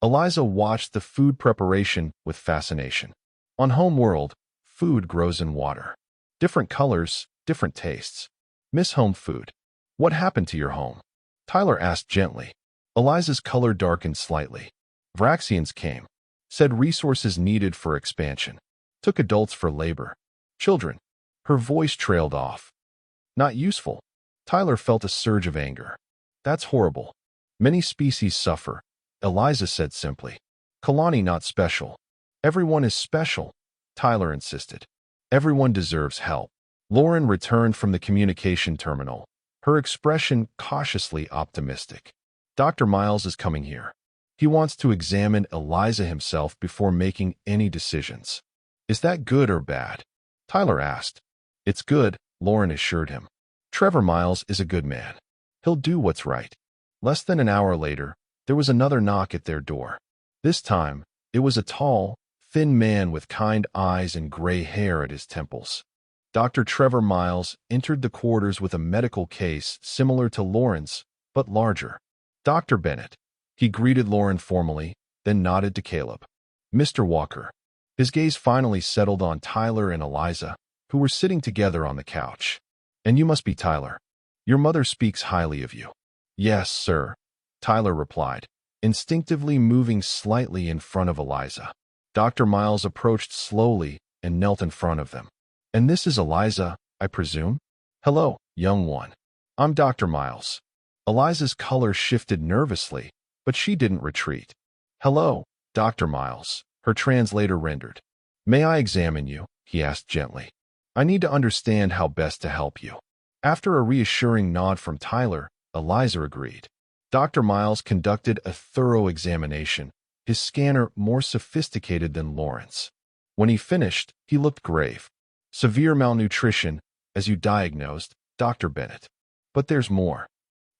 Eliza watched the food preparation with fascination. On Homeworld, food grows in water. Different colors, different tastes. Miss Home Food. What happened to your home? Tyler asked gently. Eliza's color darkened slightly. Vraxians came. Said resources needed for expansion. Took adults for labor. Children. Her voice trailed off. Not useful. Tyler felt a surge of anger. That's horrible. Many species suffer, Eliza said simply. Kalani not special. Everyone is special, Tyler insisted. Everyone deserves help. Lauren returned from the communication terminal, her expression cautiously optimistic. Dr. Miles is coming here. He wants to examine Eliza himself before making any decisions. Is that good or bad? Tyler asked. It's good, Lauren assured him. Trevor Miles is a good man. He'll do what's right. Less than an hour later, there was another knock at their door. This time, it was a tall, thin man with kind eyes and gray hair at his temples. Dr. Trevor Miles entered the quarters with a medical case similar to Lauren's, but larger. Dr. Bennett. He greeted Lauren formally, then nodded to Caleb. Mr. Walker. His gaze finally settled on Tyler and Eliza, who were sitting together on the couch. And you must be Tyler. Your mother speaks highly of you. Yes, sir, Tyler replied, instinctively moving slightly in front of Eliza. Dr. Miles approached slowly and knelt in front of them. And this is Eliza, I presume? Hello, young one. I'm Dr. Miles. Eliza's color shifted nervously, but she didn't retreat. Hello, Dr. Miles, her translator rendered. May I examine you? He asked gently. I need to understand how best to help you. After a reassuring nod from Tyler, Eliza agreed. Dr. Miles conducted a thorough examination, his scanner more sophisticated than Lauren's. When he finished, he looked grave. Severe malnutrition, as you diagnosed, Dr. Bennett. But there's more.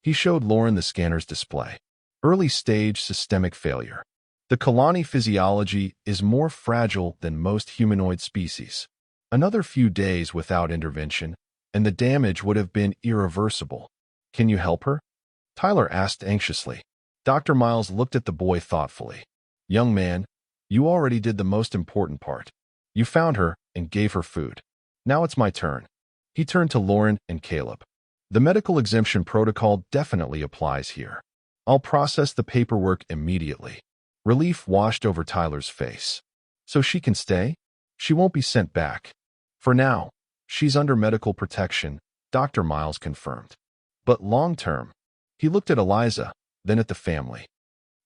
He showed Lauren the scanner's display. Early-stage systemic failure. The colony physiology is more fragile than most humanoid species. Another few days without intervention, and the damage would have been irreversible. Can you help her? Tyler asked anxiously. Dr. Miles looked at the boy thoughtfully. Young man, you already did the most important part. You found her and gave her food. Now it's my turn. He turned to Lauren and Caleb. The medical exemption protocol definitely applies here. I'll process the paperwork immediately. Relief washed over Tyler's face. So she can stay? She won't be sent back. For now, she's under medical protection, Dr. Miles confirmed. But long-term, he looked at Eliza, then at the family.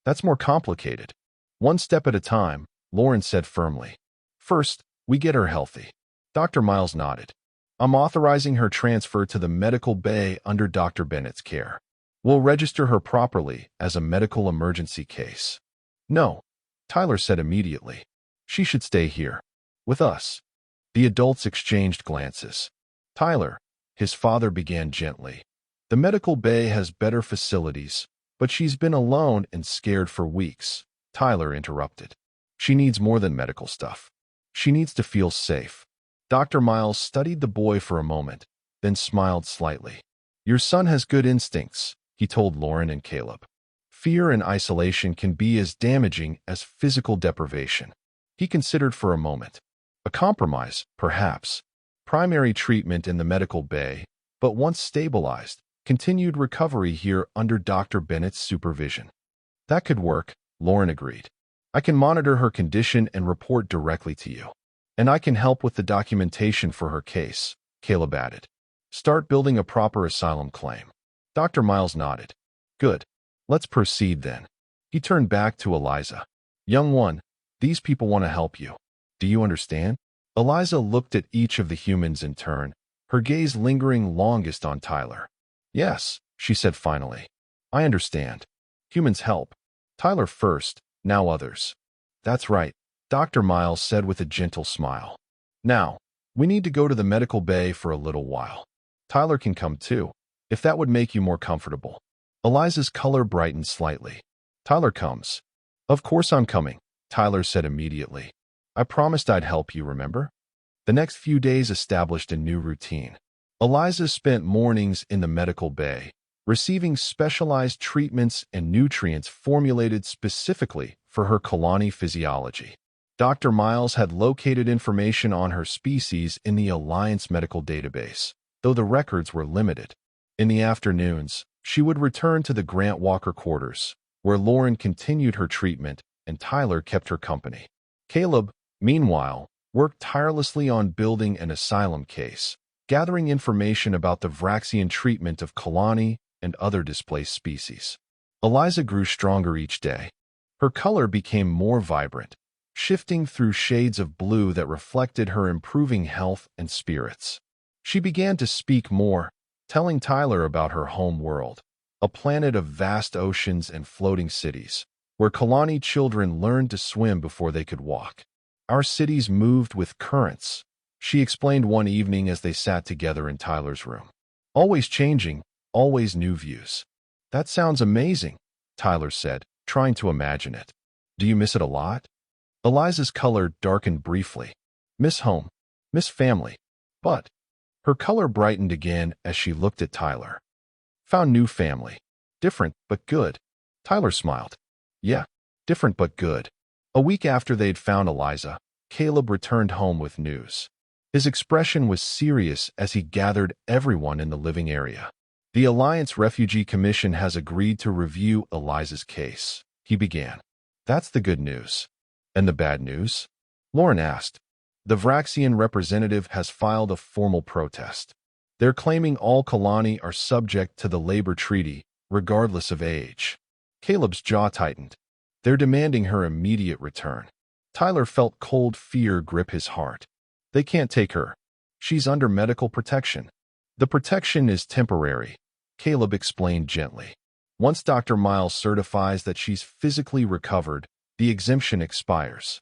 That's more complicated. One step at a time, Lauren said firmly. First, we get her healthy. Dr. Miles nodded. I'm authorizing her transfer to the medical bay under Dr. Bennett's care. We'll register her properly as a medical emergency case. No, Tyler said immediately. She should stay here. With us. The adults exchanged glances. Tyler, his father began gently. The medical bay has better facilities, but she's been alone and scared for weeks. Tyler interrupted. She needs more than medical stuff. She needs to feel safe. Dr. Miles studied the boy for a moment, then smiled slightly. Your son has good instincts, he told Lauren and Caleb. Fear and isolation can be as damaging as physical deprivation. He considered for a moment. A compromise, perhaps. Primary treatment in the medical bay, but once stabilized, continued recovery here under Dr. Bennett's supervision. That could work, Lauren agreed. I can monitor her condition and report directly to you. And I can help with the documentation for her case, Caleb added. Start building a proper asylum claim. Dr. Miles nodded. Good. Let's proceed then. He turned back to Eliza. Young one, these people want to help you. Do you understand? Eliza looked at each of the humans in turn, her gaze lingering longest on Tyler. Yes, she said finally. I understand. Humans help. Tyler first, now others. That's right, Dr. Miles said with a gentle smile. Now, we need to go to the medical bay for a little while. Tyler can come too, if that would make you more comfortable. Eliza's color brightened slightly. Tyler comes. Of course I'm coming, Tyler said immediately. I promised I'd help you, remember? The next few days established a new routine. Eliza spent mornings in the medical bay, receiving specialized treatments and nutrients formulated specifically for her colony physiology. Dr. Miles had located information on her species in the Alliance medical database, though the records were limited. In the afternoons, she would return to the Grant Walker quarters, where Lauren continued her treatment and Tyler kept her company. Caleb, meanwhile, worked tirelessly on building an asylum case, gathering information about the Vraxian treatment of Kalani and other displaced species. Eliza grew stronger each day. Her color became more vibrant, shifting through shades of blue that reflected her improving health and spirits. She began to speak more, telling Tyler about her home world, a planet of vast oceans and floating cities, where Kalani children learned to swim before they could walk. Our cities moved with currents, she explained one evening as they sat together in Tyler's room. Always changing, always new views. That sounds amazing, Tyler said, trying to imagine it. Do you miss it a lot? Eliza's color darkened briefly. Miss home. Miss family. But her color brightened again as she looked at Tyler. Found new family. Different, but good. Tyler smiled. Yeah, different but good. A week after they'd found Eliza, Caleb returned home with news. His expression was serious as he gathered everyone in the living area. The Alliance Refugee Commission has agreed to review Eliza's case, he began. That's the good news. And the bad news? Lauren asked. The Vraxian representative has filed a formal protest. They're claiming all Kalani are subject to the labor treaty, regardless of age. Caleb's jaw tightened. They're demanding her immediate return. Tyler felt cold fear grip his heart. They can't take her. She's under medical protection. The protection is temporary, Caleb explained gently. Once Dr. Miles certifies that she's physically recovered, the exemption expires.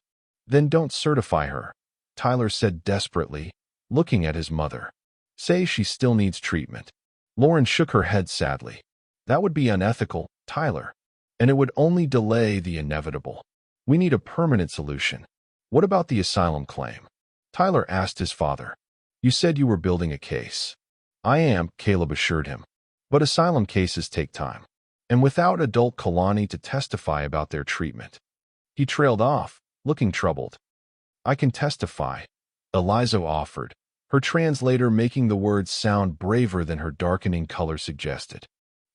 Then don't certify her, Tyler said desperately, looking at his mother. Say she still needs treatment. Lauren shook her head sadly. That would be unethical, Tyler. And it would only delay the inevitable. We need a permanent solution. What about the asylum claim? Tyler asked his father. You said you were building a case. I am, Caleb assured him. But asylum cases take time. And without adult Kalani to testify about their treatment. He trailed off, looking troubled. I can testify, Eliza offered, her translator making the words sound braver than her darkening color suggested.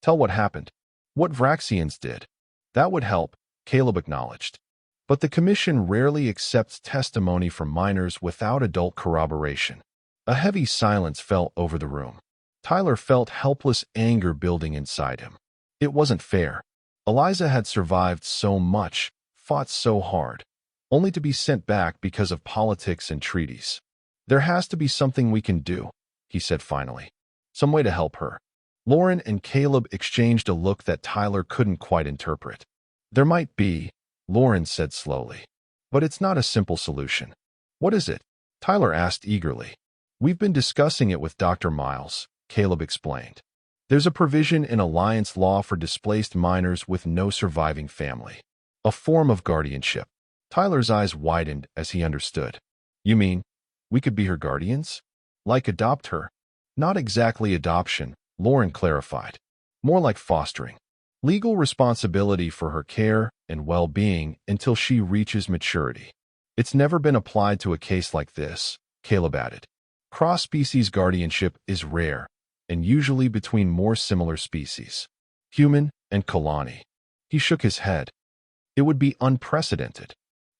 Tell what happened. What Vraxians did. That would help, Caleb acknowledged. But the commission rarely accepts testimony from minors without adult corroboration. A heavy silence fell over the room. Tyler felt helpless anger building inside him. It wasn't fair. Eliza had survived so much, fought so hard, only to be sent back because of politics and treaties. There has to be something we can do, he said finally. Some way to help her. Lauren and Caleb exchanged a look that Tyler couldn't quite interpret. There might be, Lauren said slowly. But it's not a simple solution. What is it? Tyler asked eagerly. We've been discussing it with Dr. Miles, Caleb explained. There's a provision in Alliance law for displaced minors with no surviving family. A form of guardianship. Tyler's eyes widened as he understood. You mean, we could be her guardians? Like adopt her? Not exactly adoption, Lauren clarified. More like fostering. Legal responsibility for her care and well-being until she reaches maturity. It's never been applied to a case like this, Caleb added. Cross-species guardianship is rare, and usually between more similar species. Human and Kalani. He shook his head. It would be unprecedented.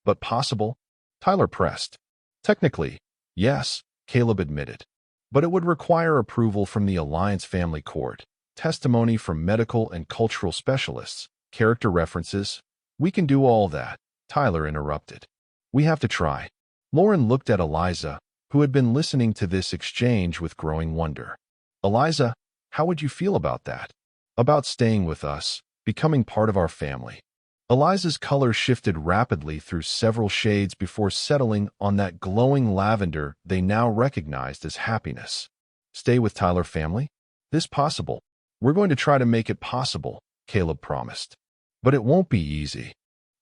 But possible? Tyler pressed. Technically, yes, Caleb admitted. But it would require approval from the Alliance Family Court, testimony from medical and cultural specialists, character references. We can do all that, Tyler interrupted. We have to try. Lauren looked at Eliza, who had been listening to this exchange with growing wonder. Eliza, how would you feel about that? About staying with us, becoming part of our family. Eliza's color shifted rapidly through several shades before settling on that glowing lavender they now recognized as happiness. Stay with Tyler family? This possible. We're going to try to make it possible, Caleb promised. But it won't be easy.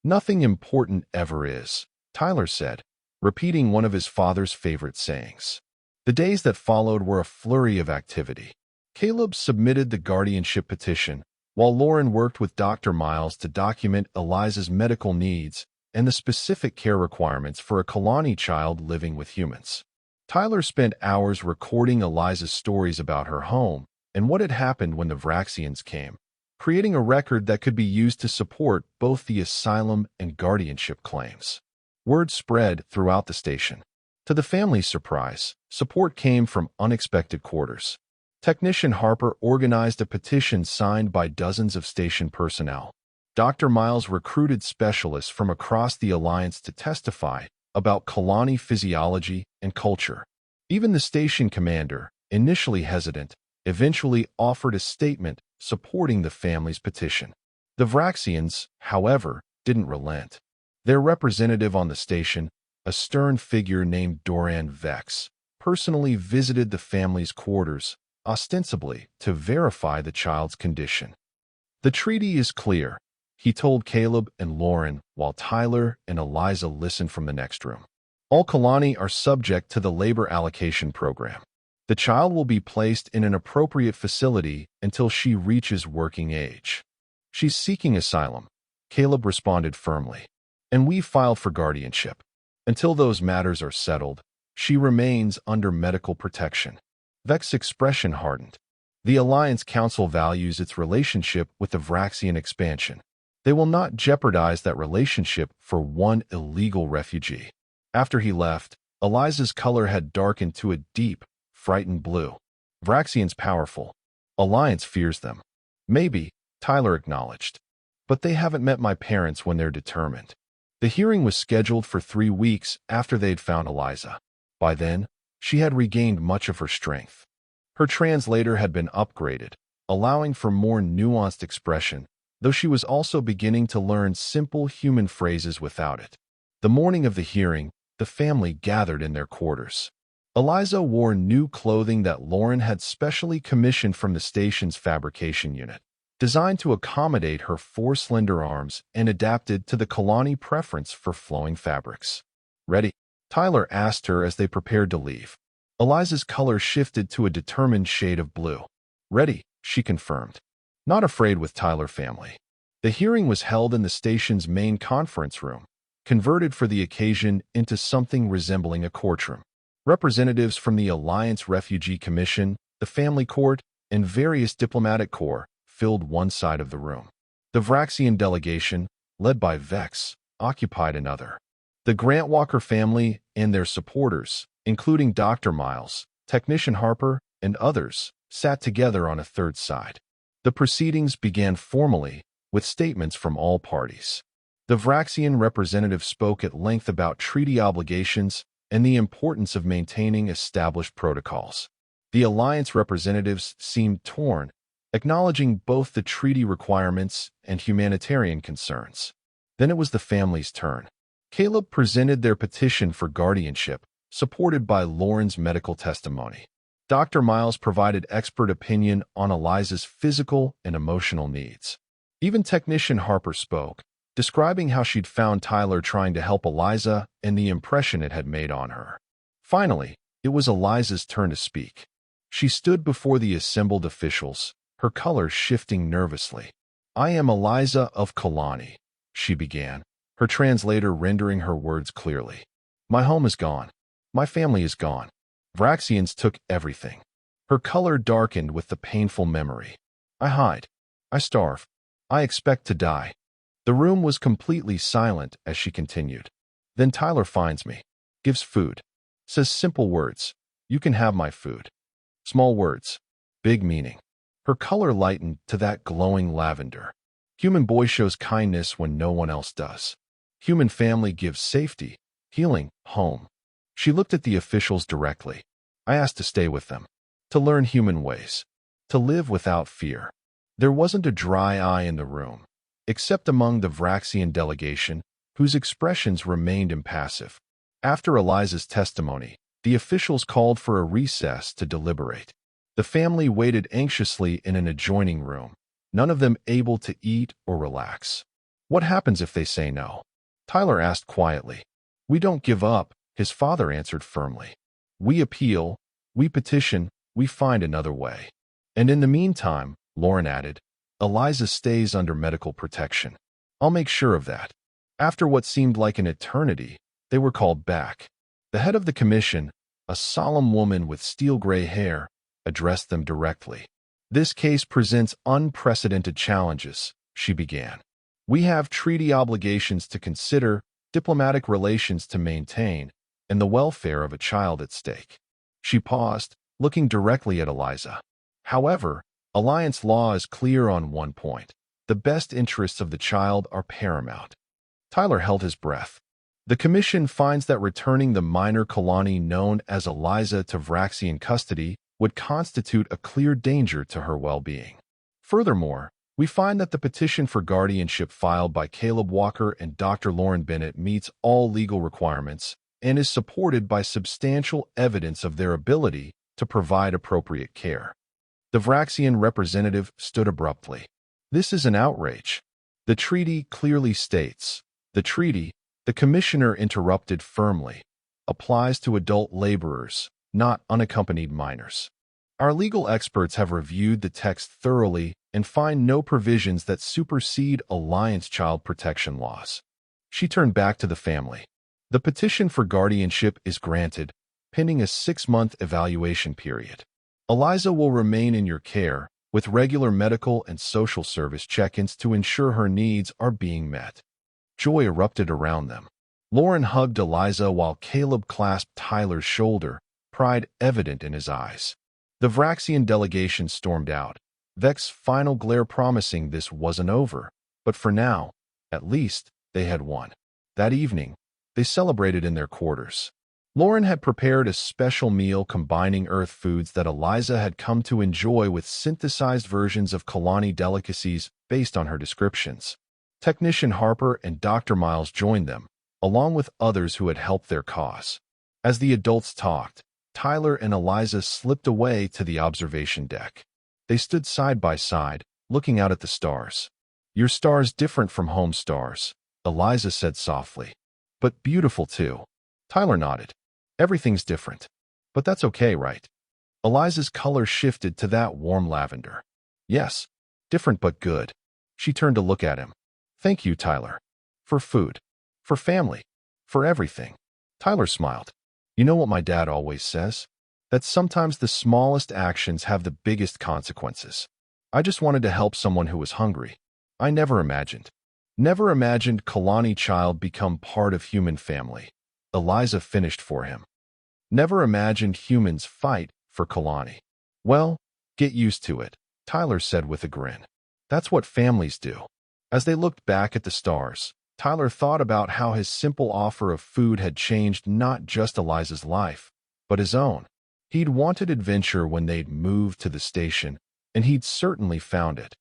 Nothing important ever is, Tyler said, repeating one of his father's favorite sayings. The days that followed were a flurry of activity. Caleb submitted the guardianship petition, while Lauren worked with Dr. Miles to document Eliza's medical needs and the specific care requirements for a Kalani child living with humans. Tyler spent hours recording Eliza's stories about her home and what had happened when the Vraxians came, creating a record that could be used to support both the asylum and guardianship claims. Word spread throughout the station. To the family's surprise, support came from unexpected quarters. Technician Harper organized a petition signed by dozens of station personnel. Dr. Miles recruited specialists from across the Alliance to testify about Kalani physiology and culture. Even the station commander, initially hesitant, eventually offered a statement supporting the family's petition. The Vraxians, however, didn't relent. Their representative on the station, a stern figure named Doran Vex, personally visited the family's quarters, ostensibly to verify the child's condition. The treaty is clear, he told Caleb and Lauren while Tyler and Eliza listened from the next room. All Kalani are subject to the labor allocation program. The child will be placed in an appropriate facility until she reaches working age. She's seeking asylum, Caleb responded firmly. And we filed for guardianship. Until those matters are settled, she remains under medical protection. Vex's expression hardened. The Alliance Council values its relationship with the Vraxian expansion. They will not jeopardize that relationship for one illegal refugee. After he left, Eliza's color had darkened to a deep, frightened blue. Vraxians powerful. Alliance fears them. Maybe, Tyler acknowledged. But they haven't met my parents when they're determined. The hearing was scheduled for 3 weeks after they'd found Eliza. By then, she had regained much of her strength. Her translator had been upgraded, allowing for more nuanced expression, though she was also beginning to learn simple human phrases without it. The morning of the hearing, the family gathered in their quarters. Eliza wore new clothing that Lauren had specially commissioned from the station's fabrication unit, designed to accommodate her 4 slender arms and adapted to the Kalani preference for flowing fabrics. Ready? Tyler asked her as they prepared to leave. Eliza's color shifted to a determined shade of blue. Ready, she confirmed. Not afraid with Tyler family. The hearing was held in the station's main conference room, converted for the occasion into something resembling a courtroom. Representatives from the Alliance Refugee Commission, the Family Court, and various diplomatic corps filled one side of the room. The Vraxian delegation, led by Vex, occupied another. The Grant Walker family and their supporters, including Dr. Miles, Technician Harper, and others, sat together on a third side. The proceedings began formally, with statements from all parties. The Vraxian representative spoke at length about treaty obligations and the importance of maintaining established protocols. The Alliance representatives seemed torn, acknowledging both the treaty requirements and humanitarian concerns. Then it was the family's turn. Caleb presented their petition for guardianship, supported by Lauren's medical testimony. Dr. Miles provided expert opinion on Eliza's physical and emotional needs. Even Technician Harper spoke, describing how she'd found Tyler trying to help Eliza and the impression it had made on her. Finally, it was Eliza's turn to speak. She stood before the assembled officials, her color shifting nervously. I am Eliza of Kalani, she began, her translator rendering her words clearly. My home is gone. My family is gone. Vraxians took everything. Her color darkened with the painful memory. I hide. I starve. I expect to die. The room was completely silent as she continued. Then Tyler finds me, gives food, says simple words. You can have my food. Small words, big meaning. Her color lightened to that glowing lavender. Human boy shows kindness when no one else does. Human family gives safety, healing, home. She looked at the officials directly. I asked to stay with them, to learn human ways, to live without fear. There wasn't a dry eye in the room, except among the Vraxian delegation, whose expressions remained impassive. After Eliza's testimony, the officials called for a recess to deliberate. The family waited anxiously in an adjoining room, none of them able to eat or relax. What happens if they say no? Tyler asked quietly. We don't give up, his father answered firmly. We appeal, we petition, we find another way. And in the meantime, Lauren added, Eliza stays under medical protection. I'll make sure of that. After what seemed like an eternity, they were called back. The head of the commission, a solemn woman with steel-gray hair, addressed them directly. This case presents unprecedented challenges, she began. We have treaty obligations to consider, diplomatic relations to maintain, and the welfare of a child at stake. She paused, looking directly at Eliza. However, Alliance law is clear on one point. The best interests of the child are paramount. Tyler held his breath. The Commission finds that returning the minor Kalani known as Eliza to Vraxian custody would constitute a clear danger to her well-being. Furthermore, we find that the petition for guardianship filed by Caleb Walker and Dr. Lauren Bennett meets all legal requirements and is supported by substantial evidence of their ability to provide appropriate care. The Vraxian representative stood abruptly. This is an outrage. The treaty clearly states. The treaty, the commissioner interrupted firmly, applies to adult laborers, not unaccompanied minors. Our legal experts have reviewed the text thoroughly and find no provisions that supersede Alliance child protection laws. She turned back to the family. The petition for guardianship is granted, pending a 6-month evaluation period. Eliza will remain in your care, with regular medical and social service check-ins to ensure her needs are being met. Joy erupted around them. Lauren hugged Eliza while Caleb clasped Tyler's shoulder, pride evident in his eyes. The Vraxian delegation stormed out, Vex's final glare promising this wasn't over, but for now, at least, they had won. That evening, they celebrated in their quarters. Lauren had prepared a special meal combining Earth foods that Eliza had come to enjoy with synthesized versions of Kalani delicacies based on her descriptions. Technician Harper and Dr. Miles joined them, along with others who had helped their cause. As the adults talked, Tyler and Eliza slipped away to the observation deck. They stood side by side, looking out at the stars. "Your star's different from home stars," Eliza said softly. "But beautiful too." Tyler nodded. "Everything's different. But that's okay, right?" Eliza's color shifted to that warm lavender. "Yes, different but good." She turned to look at him. "Thank you, Tyler. For food. For family. For everything." Tyler smiled. "You know what my dad always says? That sometimes the smallest actions have the biggest consequences. I just wanted to help someone who was hungry. I never imagined Kalani child become part of human family." Eliza finished for him. "Never imagined humans fight for Kalani." "Well, get used to it," Tyler said with a grin. "That's what families do." As they looked back at the stars, Tyler thought about how his simple offer of food had changed not just Eliza's life, but his own. He'd wanted adventure when they'd moved to the station, and he'd certainly found it,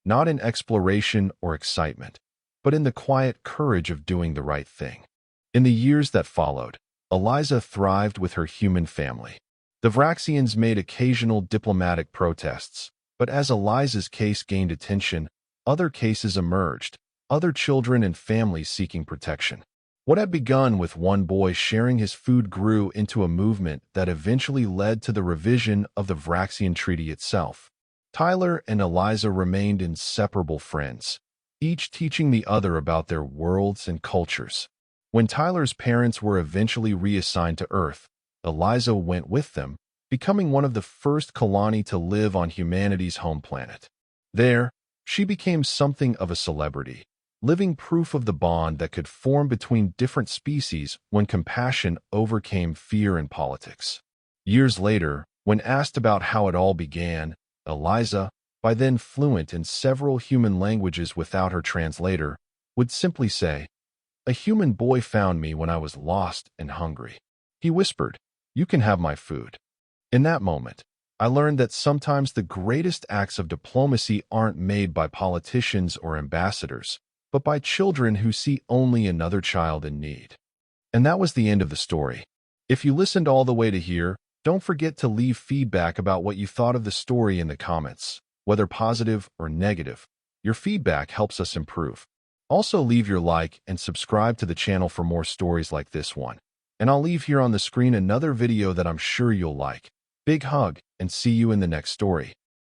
not in exploration or excitement, but in the quiet courage of doing the right thing. In the years that followed, Eliza thrived with her human family. The Vraxians made occasional diplomatic protests, but as Eliza's case gained attention, other cases emerged, other children and families seeking protection. What had begun with one boy sharing his food grew into a movement that eventually led to the revision of the Vraxian Treaty itself. Tyler and Eliza remained inseparable friends, each teaching the other about their worlds and cultures. When Tyler's parents were eventually reassigned to Earth, Eliza went with them, becoming one of the first Kalani to live on humanity's home planet. There, she became something of a celebrity, living proof of the bond that could form between different species when compassion overcame fear in politics. Years later, when asked about how it all began, Eliza, by then fluent in several human languages without her translator, would simply say, "A human boy found me when I was lost and hungry. He whispered, 'You can have my food.' In that moment, I learned that sometimes the greatest acts of diplomacy aren't made by politicians or ambassadors, but by children who see only another child in need." And that was the end of the story. If you listened all the way to here, don't forget to leave feedback about what you thought of the story in the comments, whether positive or negative. Your feedback helps us improve. Also leave your like and subscribe to the channel for more stories like this one. And I'll leave here on the screen another video that I'm sure you'll like. Big hug, and see you in the next story.